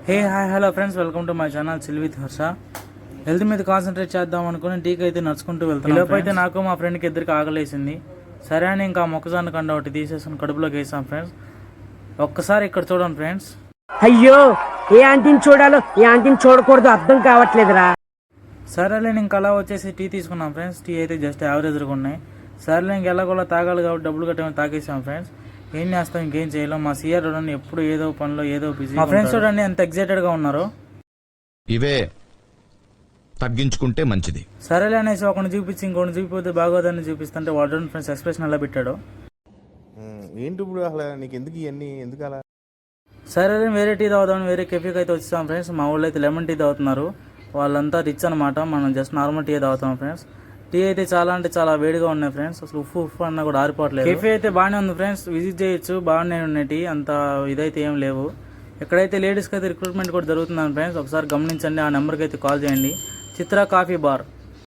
Hey hi hello friends, welcome to my channel chill with Harsha. Health మీద concentrate చేద్దాం అనుకుని టీకి అయితే నడుచుకుంటూ వెళ్తాను. ఈలోపు అయితే నాకు మా ఫ్రెండ్కి ఇద్దరికి ఆకలేసింది. సరే అని ఇంకా మొక్కజొన్న కండ ఒకటి తీసేసుకుని కడుపులోకి వేసాం ఫ్రెండ్స్. ఒక్కసారి ఇక్కడ చూడండి ఫ్రెండ్స్. అయ్యో, ఏ ఆంటీని చూడాలో ఏ ఆంటీని చూడకూడదు అర్థం కావట్లేదురా. సరేలే ఇంకా అలా వచ్చేసి టీ తీసుకున్నాం ఫ్రెండ్స్. టీ అయితే జస్ట్ యావరేజ్గా ఉన్నాయి. సరేలే ఇంక ఎలాగోలా తాగాలి కాబట్టి డబ్బులు కట్టమని తాగేసాం ఫ్రెండ్స్. ఏం చేస్తాం, ఇంకేం చేయలేం. మా సీఆర్ చూడండి ఎప్పుడు ఏదో పనిలో ఏదో బిజీ. మా ఫ్రెండ్స్ చూడండి ఎంత ఎక్సైటెడ్ గా ఉన్నారు. ఇవే తగ్గించుకుంటే మంచిది. సరేలే అనేసి ఒకటి చూపించి ఇంకొకటి చూపిపోతే బాగోదని చూపిస్తుంటే వాడు ఫ్రెండ్స్ ఎక్స్ప్రెషన్ అలా పెట్టాడు. ఏంటి ఇప్పుడు అసలు నీకు ఎందుకు ఇవన్నీ ఎందుకు అలా? సరేలే వేరే టీ తాగుదామని వేరే కెఫేకి అయితే వచ్చేసాం ఫ్రెండ్స్. మా ఊళ్ళో అయితే లెమన్ టీ తాగుతున్నారు. వాళ్ళంతా రిచ్ అనమాట, మనం జస్ట్ నార్మల్ టీ తాగుతాం ఫ్రెండ్స్. టీ అయితే చాలా అంటే చాలా వేడిగా ఉన్నాయి ఫ్రెండ్స్. అసలు ఉప్పు అన్నా కూడా ఆరిపోవట్లేదు. కెఫే అయితే బాగానే ఉంది ఫ్రెండ్స్, విజిట్ చేయొచ్చు. బాగానే ఉన్నాయి టీ, అంత ఇదైతే ఏం లేవు. ఎక్కడైతే లేడీస్కి అయితే రిక్రూట్మెంట్ కూడా జరుగుతుందని ఫ్రెండ్స్ ఒకసారి గమనించండి. ఆ నెంబర్కి అయితే కాల్ చేయండి. చిత్ర కాఫీ బార్.